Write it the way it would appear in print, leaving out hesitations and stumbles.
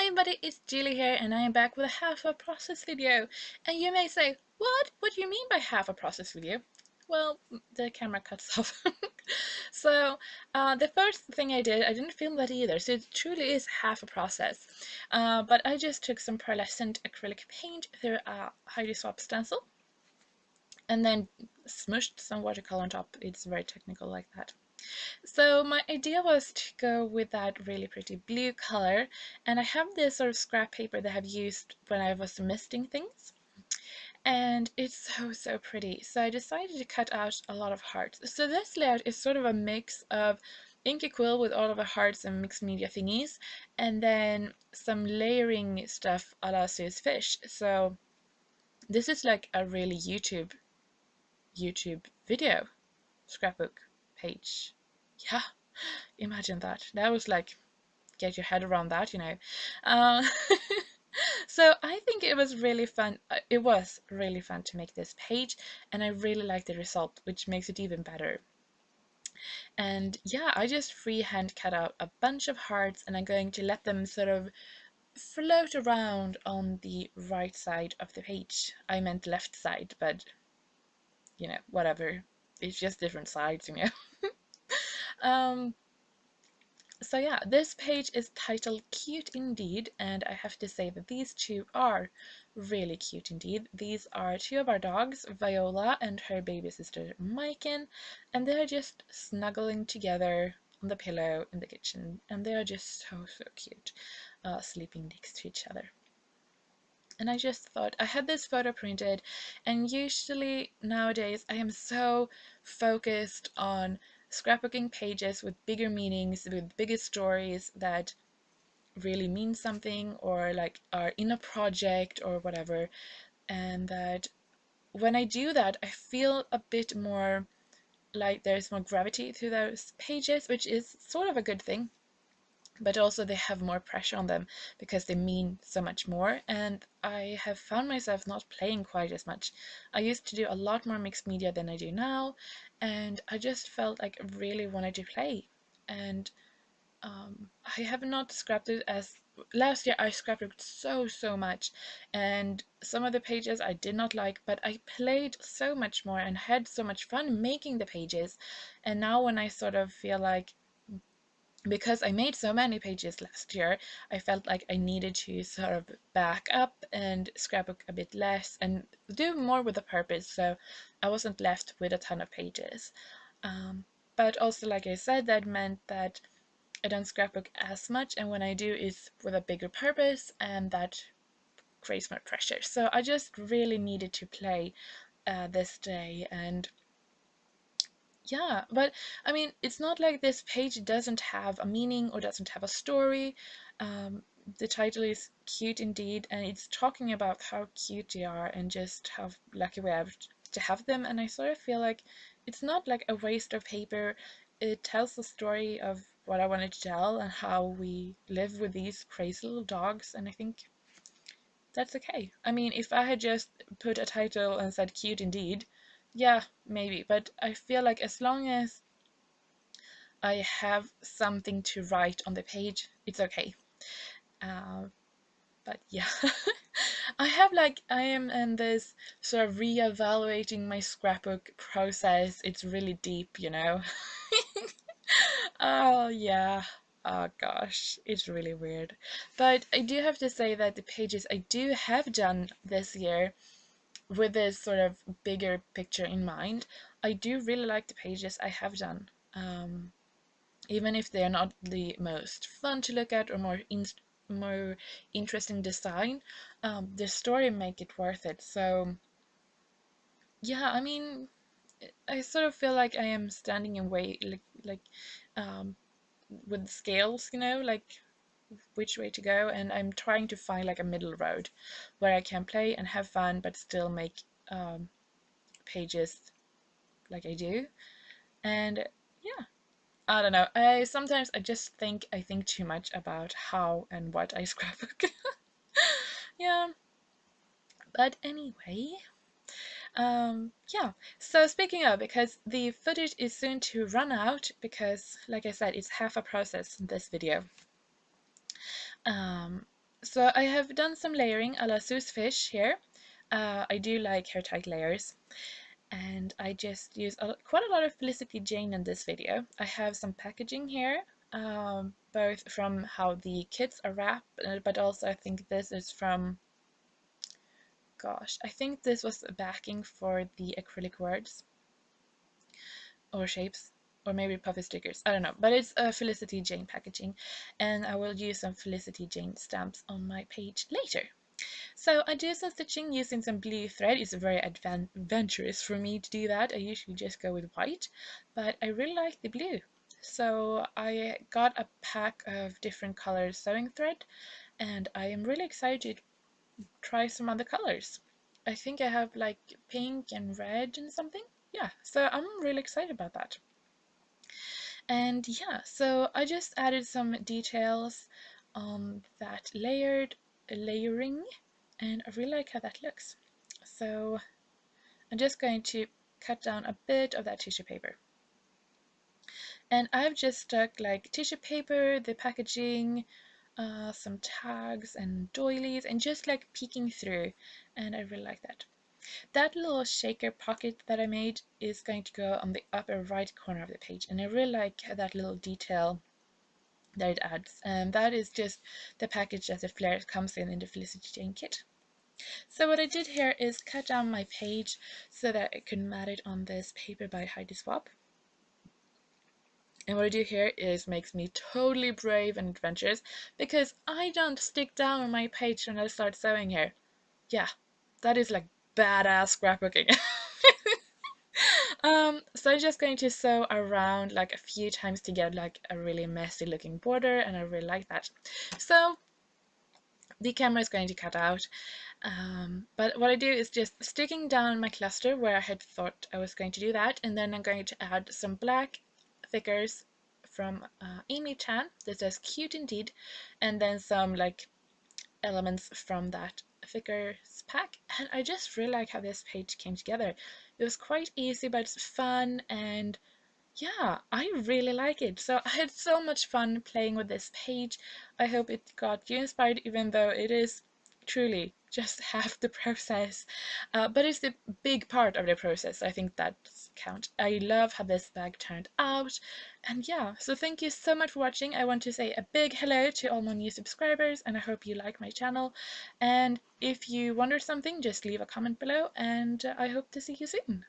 Hi everybody, it's Julie here and I am back with a half a process video. And you may say, what do you mean by half a process video? Well, the camera cuts off. So the first thing I did, I didn't film that either, so it truly is half a process. But I just took some pearlescent acrylic paint through a highly swap stencil and then smushed some watercolor on top. It's very technical like that. So my idea was to go with that really pretty blue color, and I have this sort of scrap paper that I've used when I was misting things, and it's so pretty. So I decided to cut out a lot of hearts. So this layout is sort of a mix of inky quill with all of the hearts and mixed media thingies, and then some layering stuff a la Sue's fish. So this is like a really YouTube video scrapbook page. Yeah. Imagine that. That was like, get your head around that, you know. Uh, so I think it was really fun. It was really fun to make this page, and I really like the result, which makes it even better. And yeah, I just freehand cut out a bunch of hearts, and I'm going to let them sort of float around on the right side of the page. I meant left side, but you know, whatever. It's just different sides, you know. um, So yeah, this page is titled Cute Indeed, and I have to say that these two are really cute indeed. These are two of our dogs, Viola and her baby sister Maiken, and they're just snuggling together on the pillow in the kitchen, and they are just so cute, sleeping next to each other. And I just thought, I had this photo printed, and usually nowadays I am so focused on scrapbooking pages with bigger meanings, with bigger stories that really mean something or like are in a project or whatever. And that when I do that, I feel a bit more like there's more gravity to those pages, which is sort of a good thing, but also they have more pressure on them because they mean so much more, and I have found myself not playing quite as much. I used to do a lot more mixed media than I do now, and I just felt like I really wanted to play. And I have not scrapped it as last year. I scrapped it so much, and some of the pages I did not like, but I played so much more and had so much fun making the pages. And now when I sort of feel like, because I made so many pages last year, I felt like I needed to sort of back up and scrapbook a bit less and do more with a purpose, so I wasn't left with a ton of pages. But also, like I said, that meant that I don't scrapbook as much, and when I do, it's with a bigger purpose, and that creates more pressure. So I just really needed to play this day, and yeah, but I mean, it's not like this page doesn't have a meaning or doesn't have a story. Um, the title is Cute Indeed, and it's talking about how cute they are and just how lucky we have to have them. And I sort of feel like it's not like a waste of paper. It tells the story of what I wanted to tell and how we live with these crazy little dogs, and I think that's okay. I mean, if I had just put a title and said Cute Indeed, yeah, maybe, but I feel like as long as I have something to write on the page, it's okay. Uh, but yeah, I am in this sort of re-evaluating my scrapbook process. It's really deep, you know. Oh yeah. Oh gosh, it's really weird. But I do have to say that the pages I do have done this year with this sort of bigger picture in mind, I do really like the pages I have done. Even if they're not the most fun to look at or more interesting design, the story make it worth it. So yeah, I mean, I sort of feel like I am standing in way like um, with scales, you know, like which way to go, and I'm trying to find like a middle road where I can play and have fun but still make pages like I do. And yeah, I don't know. I just think I think too much about how and what I scrapbook. Yeah, but anyway, yeah. So speaking of, because the footage is soon to run out, because like I said, it's half a process in this video. Um, So I have done some layering a la Seuss fish here. I do like hair tight layers, and I just use quite a lot of Felicity Jane in this video. I have some packaging here, both from how the kits are wrapped, but also I think this is from, gosh, I think this was the backing for the acrylic words or shapes, or maybe puffy stickers, I don't know, but it's a Felicity Jane packaging, and I will use some Felicity Jane stamps on my page later. So I do some stitching using some blue thread. It's very adventurous for me to do that. I usually just go with white, but I really like the blue. So I got a pack of different colors sewing thread, and I am really excited to try some other colors. I think I have like pink and red and something. Yeah, so I'm really excited about that. And yeah, so I just added some details on that layering, and I really like how that looks. So I'm just going to cut down a bit of that tissue paper. And I've just stuck like tissue paper, the packaging, some tags and doilies, and just like peeking through, and I really like that. That little shaker pocket that I made is going to go on the upper right corner of the page, and I really like that little detail that it adds. And that is just the package that the flare comes in the Felicity Jane kit. So what I did here is cut down my page so that I could mat it on this paper by Heidi Swap. And what I do here is makes me totally brave and adventurous, because I don't stick down on my page when I start sewing here. Yeah, that is like badass scrapbooking. So I'm just going to sew around like a few times to get like a really messy looking border, and I really like that. So the camera is going to cut out, but what I do is just sticking down my cluster where I had thought I was going to do that, and then I'm going to add some black thickers from Amy Chan that says cute indeed, and then some like elements from that thickers pack, and I just really like how this page came together. It was quite easy, but it's fun, and yeah, I really like it. So I had so much fun playing with this page. I hope it got you inspired, even though it is truly just half the process. But it's the big part of the process. I think that's count. I love how this bag turned out. And yeah, so thank you so much for watching. I want to say a big hello to all my new subscribers, and I hope you like my channel. And if you wonder something, just leave a comment below, and I hope to see you soon.